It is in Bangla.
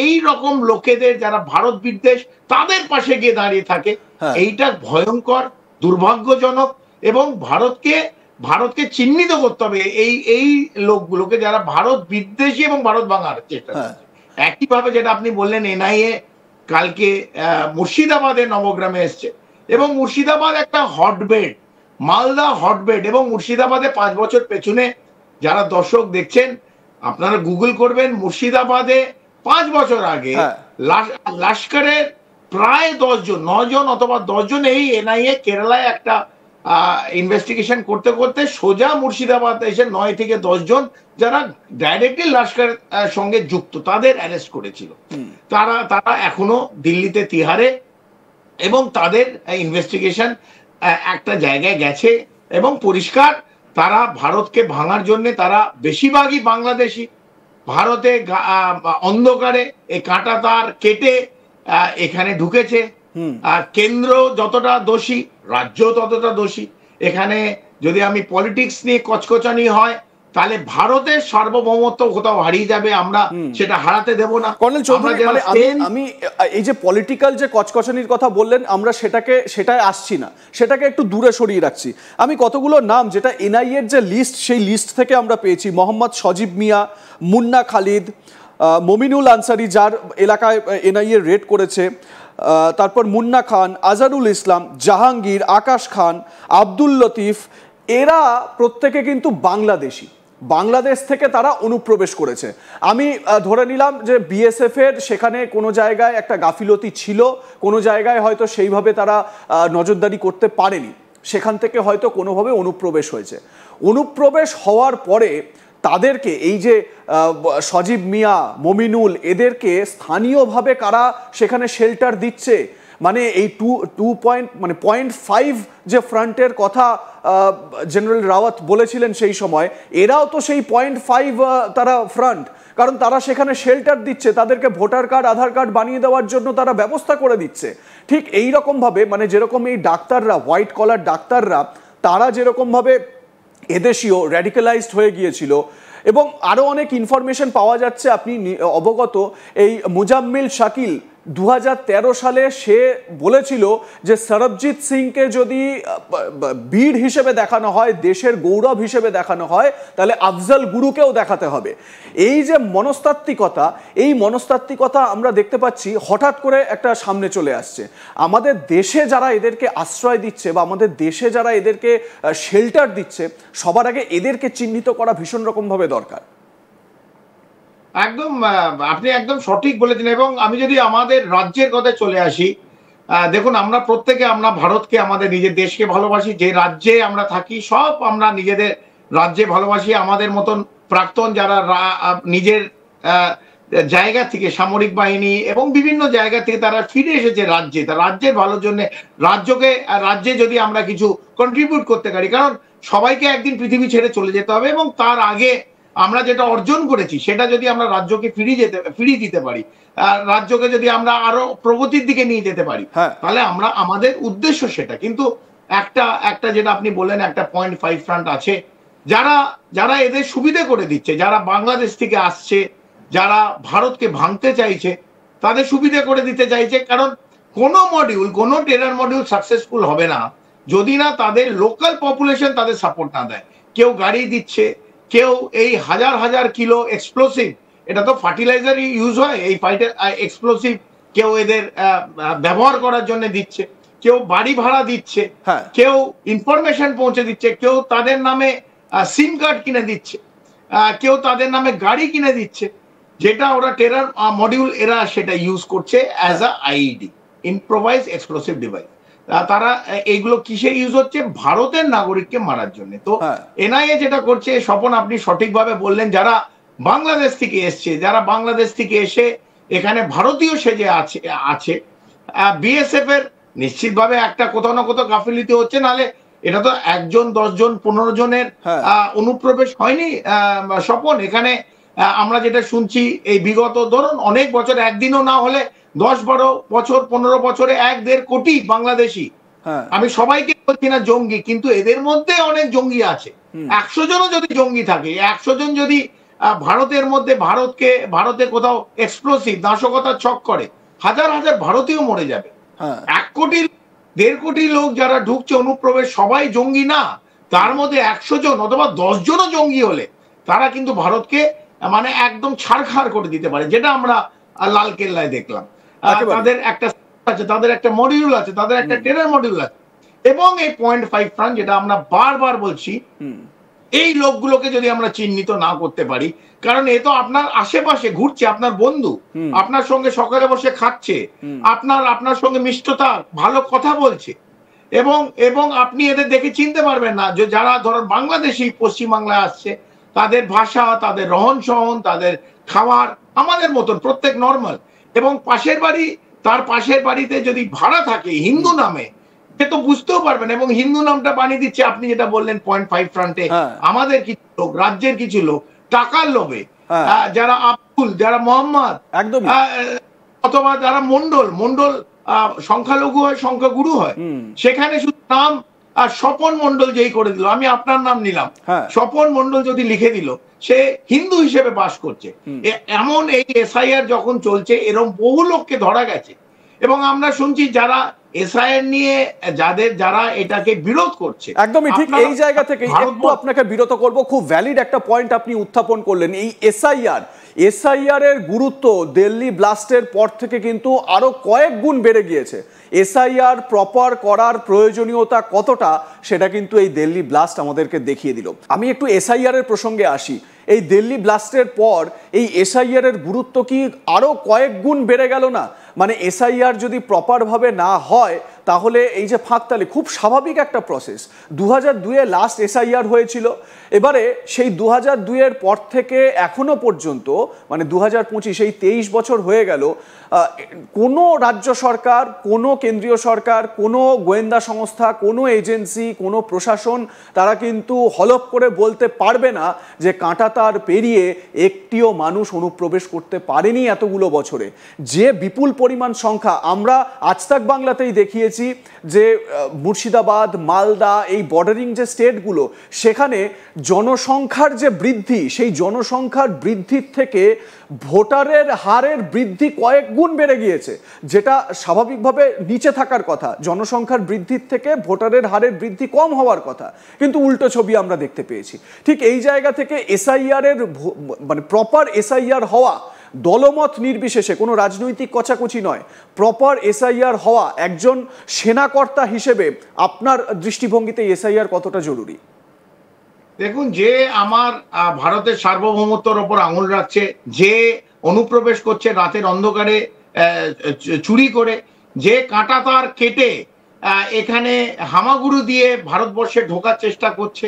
এই রকম লোকেদের যারা ভারত বিদ্বেষ তাদের পাশে গিয়ে দাঁড়িয়ে থাকে, এইটা ভয়ঙ্কর, দুর্ভাগ্যজনক। এবং ভারতকে চিহ্নিত করতে হবে এই এই লোকগুলোকে যারা ভারত বিদ্বেষী এবং ভারত ভাঙার চেষ্টা করছে। একইভাবে যেটা আপনি বললেন, এনআইএ কালকে মুর্শিদাবাদে নবগ্রামে এসছে, এবং মুর্শিদাবাদ একটা হটবেড, মালদা হটবেড, এবং মুর্শিদাবাদে 5 বছর পেছনে যারা দর্শক দেখছেন আপনারা গুগল করবেন, মুর্শিদাবাদে 5 বছর আগে লস্করের প্রায় 10 জন, 9 জন অথবা 10 জন এই এনআইএ কেরালায় একটা ইনভেস্টিগেশন করতে করতে সোজা মুর্শিদাবাদ এসে 9 থেকে 10 জন যারা ডাইরেক্টলি লস্করের সঙ্গে যুক্ত তাদের অ্যারেস্ট করেছিল। তারা এখনো দিল্লিতে তিহারে, এবং তাদের ইনভেস্টিগেশন একটা জায়গায় গেছে, এবং পরিষ্কার তারা ভারতকে ভাঙার জন্য, তারা বেশিরভাগই বাংলাদেশি, ভারতে অন্ধকারে এই কাঁটা তার কেটে এখানে ঢুকেছে। কেন্দ্র যতটা দোষী, রাজ্য ততটা দোষী। এখানে যদি আমি পলিটিক্স নিয়ে কচকচানি হয়, তাহলে ভারতের সার্বভৌমত্ব কোথাও হারিয়ে যাবে, আমরা সেটা হারাতে দেব না। কর্নেল চৌধুরী, আমি এই যে পলিটিক্যাল যে কচকচানির কথা বললেন, আমরা সেটাই আসছি না, সেটাকে একটু দূরে সরিয়ে রাখছি। আমি কতগুলো নাম যেটা এনআইএর যে লিস্ট, সেই লিস্ট থেকে আমরা পেয়েছি, মোহাম্মদ সজীব মিয়া, মুন্না খালিদ, মমিনুল আনসারি যার এলাকায় এনআইএ রেড করেছে, তারপর মুন্না খান, আজহারুল ইসলাম, জাহাঙ্গীর, আকাশ খান, আব্দুল লতিফ, এরা প্রত্যেকে কিন্তু বাংলাদেশি, বাংলাদেশ থেকে তারা অনুপ্রবেশ করেছে। আমি ধরে নিলাম যে বিএসএফ এর সেখানে কোনো জায়গায় একটা গাফিলতি ছিল, কোনো জায়গায় হয়তো সেইভাবে তারা নজরদারি করতে পারেনি, সেখান থেকে হয়তো কোনোভাবে অনুপ্রবেশ হয়েছে। অনুপ্রবেশ হওয়ার পরে তাদেরকে এই যে সজীব মিয়া, মমিনুল, এদেরকে স্থানীয়ভাবে কারা সেখানে শেল্টার দিচ্ছে, মানে এই 2.5 যে ফ্রন্টের কথা জেনারেল রাওয়াত বলেছিলেন সেই সময়, এরাও তো সেই 0.5 তারা ফ্রন্ট, কারণ তারা সেখানে শেল্টার দিচ্ছে, তাদেরকে ভোটার কার্ড, আধার কার্ড বানিয়ে দেওয়ার জন্য তারা ব্যবস্থা করে দিচ্ছে। ঠিক এই রকমভাবে, মানে যেরকম এই ডাক্তাররা, হোয়াইট কলার ডাক্তাররা, তারা যেরকমভাবে এদেশীয় র্যাডিক্যালাইজড হয়ে গিয়েছিল, এবং আরও অনেক ইনফরমেশন পাওয়া যাচ্ছে, আপনি অবগত, এই মুজাম্মিল শাকিল 2013 সালে সে বলেছিল যে সরবজিৎ সিংকে যদি বীর হিসেবে দেখানো হয়, দেশের গৌরব হিসেবে দেখানো হয়, তাহলে আফজল গুরুকেও দেখাতে হবে। এই যে মনস্তাত্ত্বিকতা, এই মনস্তাত্ত্বিকতা আমরা দেখতে পাচ্ছি হঠাৎ করে একটা সামনে চলে আসছে। আমাদের দেশে যারা এদেরকে আশ্রয় দিচ্ছে বা আমাদের দেশে যারা এদেরকে শেল্টার দিচ্ছে, সবার আগে এদেরকে চিহ্নিত করা ভীষণ রকমভাবে দরকার। একদম, আপনি একদম সঠিক বলেছেন। এবং আমি যদি আমাদের রাজ্যের কথায় চলে আসি, দেখুন আমরা প্রত্যেকে, আমরা ভারতকে, আমাদের নিজের দেশকে ভালোবাসি, যে রাজ্যে আমরা থাকি সব আমরা নিজেদের রাজ্যে ভালোবাসি। আমাদের মতন প্রাক্তন যারা নিজের জায়গা থেকে, সামরিক বাহিনী এবং বিভিন্ন জায়গা থেকে তারা ফিরে এসেছে রাজ্যে, তার রাজ্যের ভালোর জন্য, রাজ্যে যদি আমরা কিছু কন্ট্রিবিউট করতে পারি, কারণ সবাইকে একদিন পৃথিবী ছেড়ে চলে যেতে হবে, এবং তার আগে আমরা যেটা অর্জন করেছি সেটা যদি আমরা রাজ্যকে ফিরিয়ে দিতে পারি, রাজ্যকে যদি আমরা আরো প্রগতির দিকে নিয়ে যেতে পারি, তাহলে আমরা, আমাদের উদ্দেশ্য সেটা। কিন্তু একটা যেটা আপনি বললেন, একটা 0.5 ফ্রন্ট আছে, যারা এদের সুবিধা করে দিচ্ছে, যারা বাংলাদেশ থেকে আসছে, যারা ভারতকে ভাঙতে চাইছে, তাদের সুবিধা করে দিতে চাইছে। কারণ কোনো টেরর মডিউল সাকসেসফুল হবে না যদি না তাদের লোকাল পপুলেশন তাদের সাপোর্ট না দেয়। কেউ গাড়ি দিচ্ছে, কেউ এই হাজার হাজার কিলো এক্সপ্লোসিভ, এটা তো ফার্টিলাইজার ইউজ হয়, এই এক্সপ্লোসিভ কেউ এদের ব্যবহার করার জন্য দিচ্ছে, কেউ বাড়ি ভাড়া দিচ্ছে, কেউ ইনফরমেশন পৌঁছে দিচ্ছে, কেউ তাদের নামে সিম কার্ড কিনে দিচ্ছে, কেউ তাদের নামে গাড়ি কিনে দিচ্ছে, যেটা ওরা টেরর মডিউল এরা সেটা ইউজ করছে as a IED, improvise explosive device. তারা এইগুলো কিসে ইউজ হচ্ছে? ভারতের নাগরিককে মারার জন্য। তো এনআইএ যেটা করছে, স্বপন আপনি সঠিকভাবে বললেন, যারা বাংলাদেশ থেকে এসছে, যারা বাংলাদেশ থেকে এসে এখানে ভারতীয় সেজে আছে, বিএসএফ এর নিশ্চিতভাবে একটা কোথাও না কোথাও গাফিলতি হচ্ছে, নাহলে এটা তো 1 জন 10 জন 15 জনের অনুপ্রবেশ হয়নি স্বপন। এখানে আমরা যেটা শুনছি এই বিগত ধরুন অনেক বছর, একদিনও না হলে 10-12 বছর 15 বছরে 1-1.5 কোটি বাংলাদেশি। আমি সবাইকে বলছি না জঙ্গি, কিন্তু এদের মধ্যে অনেক জঙ্গি আছে। 100 জনও যদি জঙ্গি থাকে, 100 জন যদি ভারতের মধ্যে ভারতে কোথাও এক্সপ্লোসিভ নাশকতার ছক করে, হাজার হাজার ভারতীয় মরে যাবে। 1 কোটি 1.5 কোটি লোক যারা ঢুকছে অনুপ্রবেশ, সবাই জঙ্গি না, তার মধ্যে 100 জন অথবা 10 জনও জঙ্গি হলে তারা কিন্তু ভারতকে মানে একদম ছাড়খাড় করে দিতে পারে, যেটা আমরা লাল কেল্লায় দেখলাম। তাদের একটা আছে, তাদের একটা মডিউল আছে, তাদের একটা টেরর মডিউল আছে। এবং এই 0.5 ফ্রান্ট, যেটা আমরা বারবার বলছি, এই লোকগুলোকে যদি আমরা চিহ্নিত না করতে পারি, কারণ এ তো আপনার আশেপাশে ঘুরছে, আপনার বন্ধু, আপনার সঙ্গে সকালে বসে খাচ্ছে, আপনার সঙ্গে মিষ্টতা ভালো কথা বলছে, এবং আপনি এদের দেখে চিনতে পারবেন না যে যারা ধরুন বাংলাদেশি পশ্চিমবাংলায় আসছে, তাদের ভাষা, তাদের রহন সহন, তাদের খাবার আমাদের মতন প্রত্যেক নর্মাল। এবং তার পাশের বাড়িতে যদি ভাড়া থাকে হিন্দু নামে, সে তো বুঝতেও পারবেন। এবং হিন্দু নামটা বানিয়ে দিচ্ছে, আপনি যেটা বললেন 0.5 ফ্রান্টে আমাদের কিছু লোক, রাজ্যের কিছু লোক টাকার লোভে, যারা আব্দুল, যারা মোহাম্মদ, একদম, অথবা যারা মন্ডল সংখ্যালঘু হয়, সংখ্যাগুরু হয়, সেখানে শুধু নাম আর স্বপন মন্ডল যেই করে দিল, আমি আপনার নাম নিলাম, স্বপন মন্ডল যদি লিখে দিল, সে হিন্দু হিসেবে বাস করছে। এমন এই এসআইআর যখন চলছে, এরকম বহু লোককে ধরা গেছে। এবং আমরা শুনছি যারা এসআইআর নিয়ে যারা এটাকে বিরোধ করছে। একদমই ঠিক। এই জায়গা থেকে একটু আপনাকে বিরত করব। খুব ভ্যালিড একটা পয়েন্ট আপনি উত্থাপন করলেন। এই এসআইআর এর গুরুত্ব দিল্লি ব্লাস্টের পর থেকে কিন্তু আরো কয়েক গুণ বেড়ে গিয়েছে। এসআইআর প্রপার করার প্রয়োজনীয়তা কতটা, সেটা কিন্তু এই দিল্লি ব্লাস্ট আমাদেরকে দেখিয়ে দিল। আমি একটু এসআইআর এর প্রসঙ্গে আসি। এই দিল্লি ব্লাস্টের পর এই এসআইআর এর গুরুত্ব কি আরো কয়েক গুণ বেড়ে গেল না? মানে এসআইআর যদি প্রপারভাবে না হয়, তাহলে এই যে ফাঁকতালি, খুব স্বাভাবিক একটা প্রসেস। 2002-এ লাস্ট এসআইআর হয়েছিল। এবারে সেই 2002-এর পর থেকে এখনো পর্যন্ত, মানে 2025, এই 23 বছর হয়ে গেল, কোনো রাজ্য সরকার, কোনো কেন্দ্রীয় সরকার, কোনো গোয়েন্দা সংস্থা, কোনো এজেন্সি, কোনো প্রশাসন, তারা কিন্তু হলফ করে বলতে পারবে না যে কাঁটাতার পেরিয়ে একটিও মানুষ অনুপ্রবেশ করতে পারেনি এতগুলো বছরে। যে বিপুল পরিমাণ সংখ্যা, আমরা আজ তাক বাংলাতেই দেখিয়েছি যে মুর্শিদাবাদ, মালদা, এই বর্ডারিং যে স্টেটগুলো, সেখানে জনসংখ্যার যে বৃদ্ধি, সেই জনসংখ্যার বৃদ্ধির থেকে ভোটারের হারের বৃদ্ধি কয়েক গুণ বেড়ে গিয়েছে, যেটা স্বাভাবিকভাবে নিচে থাকার কথা। জনসংখ্যার বৃদ্ধির থেকে ভোটারের হারের বৃদ্ধি কম হওয়ার কথা, কিন্তু উল্টো ছবি আমরা দেখতে পেয়েছি। ঠিক এই জায়গা থেকে এসআইআর এর, মানে প্রপার এসআইআর হওয়া, দলমত নির্বিশেষে, কোনো রাজনৈতিক কচাকচি নয়, প্রপার এসআইআর হওয়া, একজন সেনাকর্তা হিসেবে আপনার দৃষ্টিভঙ্গিতে এসআইআর কতটা জরুরি? দেখুন, যে আমার ভারতের সার্বভৌমত্বের ওপর আঙুল রাখছে, যে অনুপ্রবেশ করছে রাতের অন্ধকারে চুরি করে, যে কাঁটাতার কেটে এখানে হামাগুড়ি দিয়ে ভারতবর্ষে ঢোকার চেষ্টা করছে,